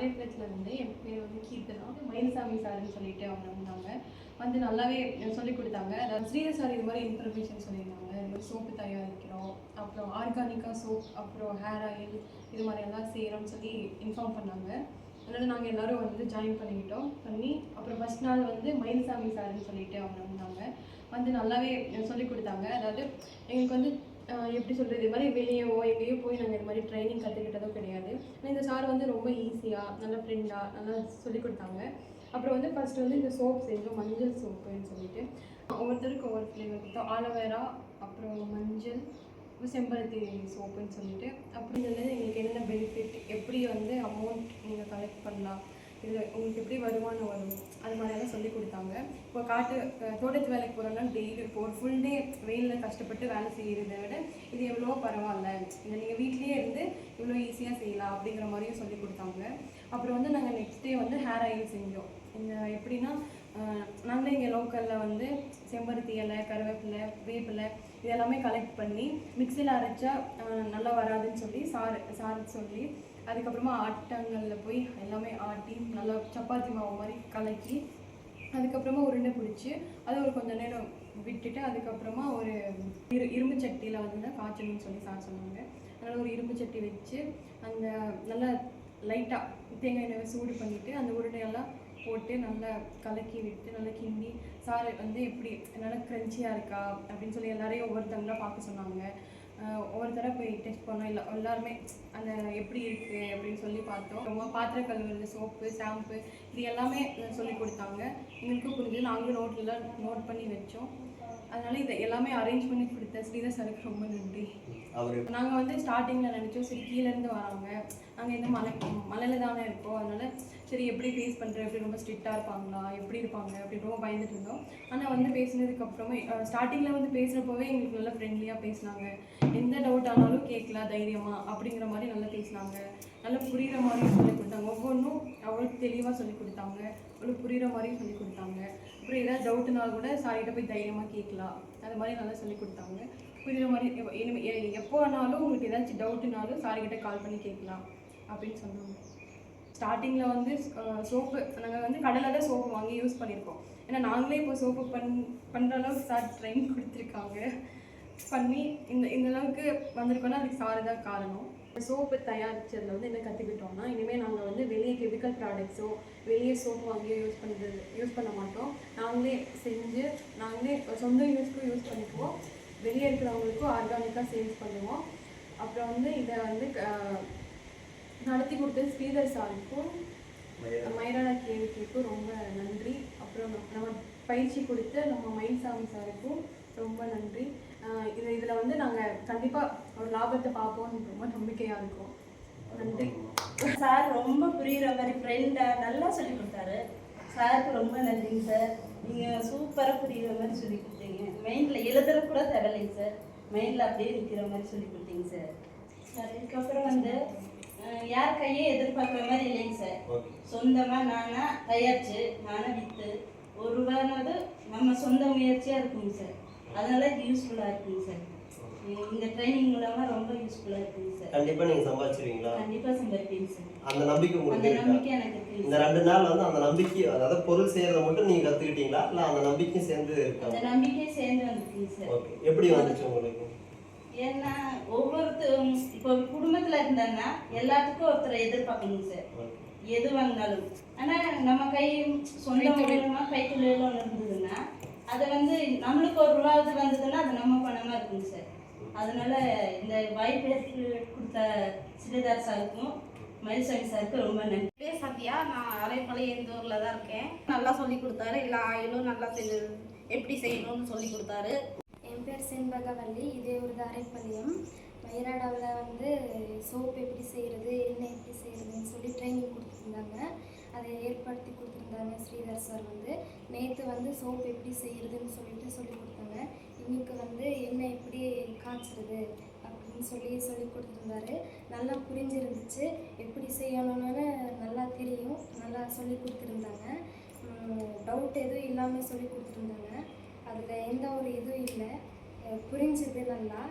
ஆரியபுரத்தில் வந்து என் பேர் வந்து கீர்த்தனா. மயில்சாமி சார்ன்னு சொல்லிட்டு அவங்க வந்தாங்க. வந்து நல்லாவே சொல்லிக் கொடுத்தாங்க. அதாவது ஸ்ரீதர் சார் இது மாதிரி இன்ஃபர்மேஷன் சொல்லியிருந்தாங்க. இது மாதிரி சோப்பு தயாரிக்கிறோம், அப்புறம் ஆர்கானிக்காக சோப், அப்புறம் ஹேர் ஆயில் இது மாதிரி எல்லாம் செய்கிறோம்னு சொல்லி இன்ஃபார்ம் பண்ணாங்க. அதனால் நாங்கள் எல்லோரும் வந்து ஜாயின் பண்ணிக்கிட்டோம். அப்புறம் ஃபஸ்ட் நாள் வந்து மயில்சாமி சார்ன்னு சொல்லிட்டு அவங்க வந்தாங்க. வந்து நல்லாவே சொல்லிக் கொடுத்தாங்க. அதாவது எங்களுக்கு வந்து எப்படி சொல்கிறது, இது மாதிரி வெளியவோ எங்கேயோ போய் நாங்கள் இது மாதிரி ட்ரைனிங் கற்றுக்கிட்டதோ கிடையாது. ஆனால் இந்த சார் வந்து ரொம்ப ஈஸியாக நல்ல ஃப்ரெண்டாக நல்லா சொல்லிக் கொடுத்தாங்க. அப்புறம் வந்து ஃபஸ்ட்டு வந்து இந்த சோப் செஞ்சோம், மஞ்சள் சோப்புன்னு சொல்லிட்டு ஒவ்வொருத்தருக்கு ஒவ்வொரு ஃப்ளேவர் கொடுத்தோம். ஆலோவேரா, அப்புறம் மஞ்சள், செம்பருத்தி சோப்புன்னு சொல்லிட்டு. அப்படி இதில் எங்களுக்கு என்னென்ன பெனிஃபிட், எப்படி வந்து அமௌண்ட் நீங்கள் கலெக்ட் பண்ணலாம், இதில் உங்களுக்கு எப்படி வருமானம் வரும், அது மாதிரியெல்லாம் சொல்லி கொடுத்தாங்க. இப்போ தோட்டத்து வேலைக்கு போகிறோம்னா டெய்லி இப்போ ஒரு ஃபுல் டே வெயிலில் கஷ்டப்பட்டு வேலை செய்கிறத விட இது எவ்வளோ பரவாயில்ல, இதை நீங்கள் வீட்லேயே இருந்து இவ்வளோ ஈஸியாக செய்யலாம் அப்படிங்கிற மாதிரியும் சொல்லி கொடுத்தாங்க. அப்புறம் வந்து நாங்கள் நெக்ஸ்ட் டே வந்து ஹேர் ஆயில் செஞ்சோம். இந்த எப்படின்னா நாங்களே இங்கே லோக்கலில் வந்து செம்பருத்தி இலை, கருவேப்பிலை, வேப்பிலை இது எல்லாமே கலெக்ட் பண்ணி மிக்சியில் அரைச்சா நல்லா வராதுன்னு சொல்லி சார் சொல்லி அதுக்கப்புறமா ஆட்டங்களில் போய் எல்லாமே ஆட்டி நல்லா சப்பாத்தி மாவு மாதிரி கலக்கி அதுக்கப்புறமா உருண்டை பிடிச்சி அதை ஒரு கொஞ்சம் நேரம் விட்டுட்டு அதுக்கப்புறமா ஒரு இரும்பு சட்டியில் வந்து காய்ச்சணும்னு சொல்லி சார் சொன்னாங்க. அதனால் ஒரு இரும்பு சட்டி வச்சு அந்த நல்லா லைட்டாக தேங்காய் எண்ணெய் சூடு பண்ணிவிட்டு அந்த உருண்டையெல்லாம் போட்டு நல்லா கலக்கி விட்டு நல்லா கிண்டி சார் வந்து எப்படி நல்லா க்ரன்ச்சியாக இருக்கா அப்படின்னு சொல்லி எல்லாரையும் ஒவ்வொருத்தவங்களாக பார்க்க சொன்னாங்க. ஒவ்வொருத்தராக போய் டெஸ்ட் பண்ணோம். எல்லாருமே அந்த எப்படி இருக்குது அப்படின்னு சொல்லி பார்த்தோம். ரொம்ப பாத்திர கழுவுறது, சோப்பு, ஷாம்பு இது எல்லாமே சொல்லி கொடுத்தாங்க. எங்களுக்கும் புரிஞ்சு நாங்களும் நோட்டில் நோட் பண்ணி வச்சோம். அதனால இதை எல்லாமே அரேஞ்ச் பண்ணி கொடுத்த ஸ்ரீதர் சாருக்கு ரொம்ப நன்றி. நாங்கள் வந்து ஸ்டார்டிங்கில் நினச்சோம் சரி கீழேருந்து வராங்க, நாங்கள் இந்த மலையில் தானே இருக்கோம், அதனால் சரி எப்படி ஃபேஸ் பண்ணுறேன், எப்படி ரொம்ப ஸ்ட்ரிக்டாக இருப்பாங்களா, எப்படி இருப்பாங்க அப்படின்னு ரொம்ப பயந்துட்டு இருந்தோம். ஆனால் வந்து பேசினதுக்கப்புறமே ஸ்டார்டிங்கில் வந்து பேசுகிறப்பவே எங்களுக்கு நல்லா ஃப்ரெண்ட்லியாக பேசினாங்க. எந்த டவுட் ஆனாலும் கேட்கலாம் தைரியமாக அப்படிங்கிற மாதிரி நல்லா பேசினாங்க. நல்லா புரிகிற மாதிரியும் சொல்லி கொடுத்தாங்க. ஒவ்வொன்றும் அவ்வளோ தெளிவாக சொல்லி கொடுத்தாங்க, அவ்வளோ புரிகிற மாதிரியும் சொல்லி கொடுத்தாங்க. அப்புறம் ஏதாவது டவுட்டுனாலும் கூட சார்கிட்ட போய் தைரியமாக கேட்கலாம், அது மாதிரி நல்லா சொல்லி கொடுத்தாங்க. புரிகிற மாதிரி எப்போ ஆனாலும் உங்களுக்கு ஏதாச்சும் டவுட்டுனாலும் சார்கிட்ட கால் பண்ணி கேட்கலாம் அப்படின்னு சொன்னாங்க. ஸ்டார்டிங்கில் வந்து சோப்பு நாங்கள் வந்து கடையில் தான் சோப்பு வாங்கி யூஸ் பண்ணியிருக்கோம். ஏன்னா நாங்களே இப்போ சோப்பு பண்ணுற அளவுக்கு சார் ட்ரைனிங் கொடுத்துருக்காங்க. பண்ணி இந்த அளவுக்கு வந்திருக்கோன்னா அதுக்கு சார் தான் காரணம். சோப்பு தயாரிச்சதில் வந்து என்ன கற்றுக்கிட்டோம்னா இனிமேல் நாங்கள் வந்து வெளியே கெமிக்கல் ப்ராடக்ட்ஸோ வெளியே சோப்பு வாங்கியோ யூஸ் பண்ண மாட்டோம். நாங்களே செஞ்சு நாங்களே சொந்த யூஸ்க்கும் யூஸ் பண்ணிக்குவோம், வெளியே இருக்கிறவங்களுக்கும் ஆர்கானிக்காக சேல்ஸ் பண்ணுவோம். அப்புறம் வந்து இதை வந்து நடத்தி கொடுத்த ஸ்ரீதர் சாருக்கும் மயிராடா கேவிக்கும் ரொம்ப நன்றி. அப்புறம் நம்ம பயிற்சி கொடுத்த நம்ம மயில்சாமி சாருக்கும் ரொம்ப நன்றி. இதில் வந்து நாங்கள் கண்டிப்பாக ஒரு லாபத்தை பார்ப்போம்னு ரொம்ப நம்பிக்கையாக இருக்கோம். நன்றி. சார் ரொம்ப புரிகிற மாதிரி ஃப்ரெண்டாக நல்லா சொல்லி கொடுத்தாரு. சாருக்கு ரொம்ப நன்றிங்க சார். நீங்கள் சூப்பராக புரிகிற மாதிரி சொல்லி கொடுத்தீங்க. மைண்டில் எழுதுற கூட தேவையில்லைங்க சார், மைண்டில் அப்படியே இருக்கிற மாதிரி சொல்லி கொடுத்தீங்க சார். அதுக்கப்புறம் வந்து யார் கையே எதிர்பார்க்குற மாதிரி இல்லைங்க சார். சொந்தமாக நானாக தயாரித்து நானாக விற்று ஒரு ரூபானது நம்ம சொந்த முயற்சியாக இருக்குங்க சார். அதனால இது யூஸ்ஃபுல்லாக இருக்குங்க சார். இந்த ட்ரைனிங் மூலமாக ரொம்ப யூஸ்ஃபுல்லாக இருக்குங்க சார். கண்டிப்பாக நீங்கள் சம்பாதிச்சிருவீங்களா? கண்டிப்பாக சம்பாதிப்பீங்க சார். அந்த நம்பிக்கை உங்களுக்கு? அந்த நம்பிக்கை எனக்கு இருக்குங்க. இந்த 2 நாள் வந்து அந்த நம்பிக்கை, அதாவது பொருள் செய்யறத மட்டும் நீங்கள் கற்றுக்கிட்டீங்களா இல்லை அந்த நம்பிக்கையும் சேர்ந்து இருக்கா? அந்த நம்பிக்கையும் சேர்ந்து வந்துருக்குங்க சார். ஓகே, எப்படி வந்துச்சு உங்களுக்கு? ஏன்னா இப்போ குடும்பத்தில் இருந்தாங்கன்னா எல்லாத்துக்கும் ஒருத்தரை எதிர்பார்க்கணுங்க சார், எது வாங்கினாலும். ஆனால் நம்ம சொந்த மூலமாக கைத்தொழில் ஒன்று இருந்ததுன்னா அதை வந்து நம்மளுக்கு ஒரு ரூபாவது வந்ததுன்னா அது நம்ம பணமாக இருக்குங்க சார். அதனால இந்த வாய்ப்பு கொடுத்த ஸ்ரீதர் சாருக்கும் மயில்சாமி சாருக்கு ரொம்ப நன்றி. பேர் சத்யா, நான் அரைப்பழைய இந்த ஊரில் தான் இருக்கேன். நல்லா சொல்லி கொடுத்தாரு, எல்லா ஆயிலும் நல்லா எப்படி செய்யணும்னு சொல்லி கொடுத்தாரு. என் பேர் செண்பகவல்லி, இதே ஒரு அரைப்பள்ளியம். மயிராடாவில் வந்து சோப்பு எப்படி செய்கிறது, எண்ணெய் எப்படி செய்கிறதுன்னு சொல்லி ட்ரைனிங் கொடுத்துருந்தாங்க. அதை ஏற்படுத்தி கொடுத்துருந்தாங்க ஸ்ரீதர் சார். வந்து நேற்று வந்து சோப்பு எப்படி செய்கிறதுன்னு சொல்லிட்டு சொல்லி கொடுத்தாங்க. இன்றைக்கி வந்து எண்ணெய் எப்படி காய்ச்சிறது அப்படின்னு சொல்லி கொடுத்துருந்தாரு. நல்லா புரிஞ்சிருந்துச்சு, எப்படி செய்யணும்னு நல்லா தெரியும், நல்லா சொல்லி கொடுத்துருந்தாங்க. டவுட் எதுவும் இல்லாமல் சொல்லி கொடுத்துருந்தாங்க. அதில் எந்த ஒரு இதுவும் இல்லை, புரிஞ்சுது நல்லா.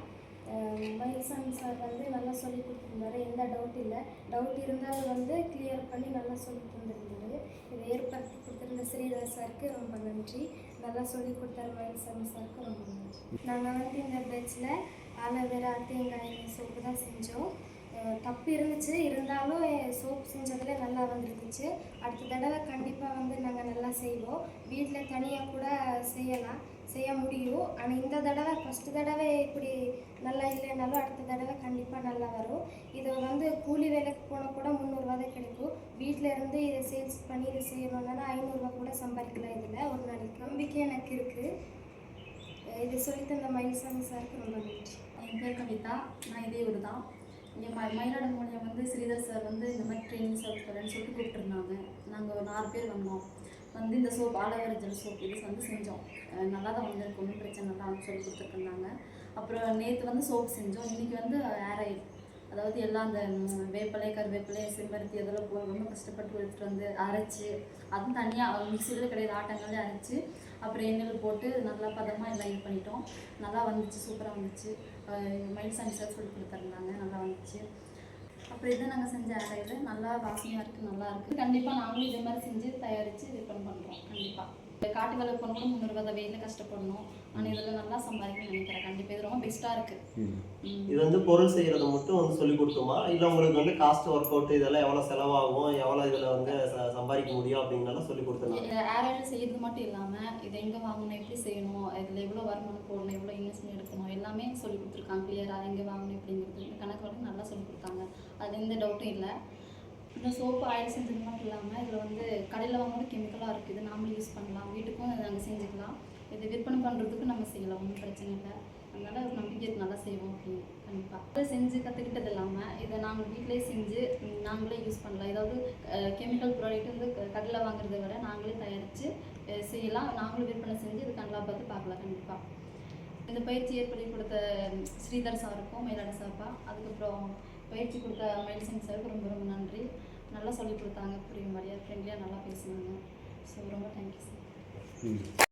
மயில்சாமி சார் வந்து நல்லா சொல்லி கொடுத்துருந்தாரு, எந்த டவுட் இல்லை. டவுட் இருந்தாலும் வந்து கிளியர் பண்ணி நல்லா சொல்லி தந்துருந்தாரு. இதை ஏற்படுத்தி கொடுத்துருந்த ஸ்ரீதர் சாருக்கு ரொம்ப நன்றி. நல்லா சொல்லி கொடுத்தாரு மயில்சாமி சாருக்கு ரொம்ப நன்றி. நாங்கள் வந்து இந்த பேட்சில் ஆலோவேரா தேங்காய் சோப்பு தான் செஞ்சோம். தப்பு இருந்துச்சு, இருந்தாலும் சோப்பு செஞ்சதில் நல்லா வந்துருந்துச்சு. அடுத்த தடவை கண்டிப்பாக வந்து நாங்கள் நல்லா செய்வோம். வீட்டில் தனியாக கூட செய்ய முடியும். ஆனால் இந்த தடவை ஃபஸ்ட்டு தடவை இப்படி நல்லா இல்லைனாலும் அடுத்த தடவை கண்டிப்பாக நல்லா வரும். இதை வந்து கூலி வேலைக்கு போனால் கூட 300 ரூபா தான் கிடைக்கும். வீட்டில் இருந்து இதை சேல்ஸ் பண்ணி இதை செய்யணும்னா 500 ரூபா கூட சம்பாதிக்கலாம். இதில் ஒரு நாளைக்கு நம்பிக்கை எனக்கு இருக்குது. இதை சொல்லித்தந்த மயில்சாமி சாருக்கு ரொம்ப நன்றி. என் பேர் கவிதா, நான் இதே ஊர் தான். இங்கே மயிலாடு மூலியம் வந்து ஸ்ரீதர் சார் வந்து இந்த மாதிரி ட்ரைனிங் சொல்லித்தரேன்னு சொல்லிட்டு கூப்பிட்டுருந்தாங்க. நாங்கள் ஒரு 4 பேர் வந்தோம். வந்து இந்த சோப் ஆலோவேரா ஜெல் சோப் இது வந்து செஞ்சோம். நல்லா தான் வந்திருக்கு, ஒன்றும் பிரச்சனை தான் சொல்லி கொடுத்துருந்தாங்க. அப்புறம் நேற்று வந்து சோப் செஞ்சோம். இன்றைக்கி வந்து ஹேர் ஆயில், அதாவது எல்லாம் அந்த வேப்பிலை கருவேப்பிலை செம்பருத்தி அதெல்லாம் ரொம்ப கஷ்டப்பட்டு எடுத்துகிட்டு வந்து அரைச்சி, அதுவும் தனியாக மிக்சியில் கிடையாது, ஆட்டங்களே அரைச்சி அப்புறம் எண்ணெயில் போட்டு நல்லா பதமாக எல்லாம் இது பண்ணிட்டோம். நல்லா வந்துச்சு, சூப்பராக வந்துச்சு. மயில்சாமி சார் சொல்லி கொடுத்துருந்தாங்க, நல்லா வந்துச்சு. அப்புறம் இதை நாங்கள் செஞ்ச ஆயில் நல்லா வாசனையாக இருக்குது, நல்லா இருக்குது. கண்டிப்பாக நாங்களும் இதே மாதிரி செஞ்சு தயாரித்து விற்பனை பண்ணுறோம். கண்டிப்பாக காட்டு வேலை போன கூட 300 ரூபா வெயிலில் கஷ்டப்படணும். ஆனால் இதில் நல்லா சம்பாதிக்கணும்னு நினைக்கிறேன். கண்டிப்பாக இது ரொம்ப பெஸ்ட்டாக இருக்குது. இது வந்து பொருள் செய்கிறத மட்டும் வந்து சொல்லி கொடுத்தோமா, இல்லை உங்களுக்கு வந்து காஸ்ட் ஒர்க் அவுட் இதெல்லாம் எவ்வளோ செலவாகும், எவ்வளோ இதில் வந்து சம்பாதிக்க முடியும் அப்படின்னாலும் சொல்லி கொடுத்துருந்தாங்க. ஹேர் ஆயில் செய்கிறது மட்டும் இல்லாமல் இதை எங்கே வாங்கணும், எப்படி செய்யணும், இதில் எவ்வளோ வருமானம் போடணும், எவ்வளோ இன்வெஸ்ட்மெண்ட் எடுக்கணும் எல்லாமே சொல்லி கொடுத்துருக்காங்க. கிளியராக எங்கே வாங்கணும் எப்படிங்கிறது இந்த கணக்கு வந்து நல்லா சொல்லி கொடுத்தாங்க. அது எந்த டவுட்டும் இல்லை. இந்த சோப்பு ஆயில் செஞ்சது மட்டும் இல்லாமல் இதில் வந்து கடையில் வாங்கினோட கெமிக்கலாக இருக்குது. நாமளும் யூஸ் பண்ணலாம், வீட்டுக்கும் நாங்கள் செஞ்சுக்கலாம். இது விற்பனை பண்ணுறதுக்கும் நம்ம செய்யலாம், ஒன்றும் பிரச்சனை இல்லை. அதனால் ஒரு நம்பிக்கை நல்லா செய்வோம் அப்படின்னு. கண்டிப்பாக அதை செஞ்சு கற்றுக்கிட்டது இல்லாமல் இதை நாங்கள் வீட்டிலே செஞ்சு நாங்களே யூஸ் பண்ணலாம். ஏதாவது கெமிக்கல் ப்ராடக்ட் வந்து கடையில் வாங்குறத விட நாங்களே தயாரித்து செய்யலாம். நாங்களும் விற்பனை செஞ்சு இது நல்லா பார்த்து பார்க்கலாம். கண்டிப்பாக இந்த பயிற்சி ஏற்படுத்தி கொடுத்த ஸ்ரீதர் சாருக்கும் மயிலாடு சார்பா, அதுக்கப்புறம் பயிற்சி கொடுத்த மயில்சாமி சாருக்கு ரொம்ப ரொம்ப நன்றி. நல்லா சொல்லி கொடுத்தாங்க, புரியும் மாதிரியா ஃப்ரெண்ட்லியாக நல்லா பேசினாங்க. ஸோ ரொம்ப தேங்க்யூ சார்.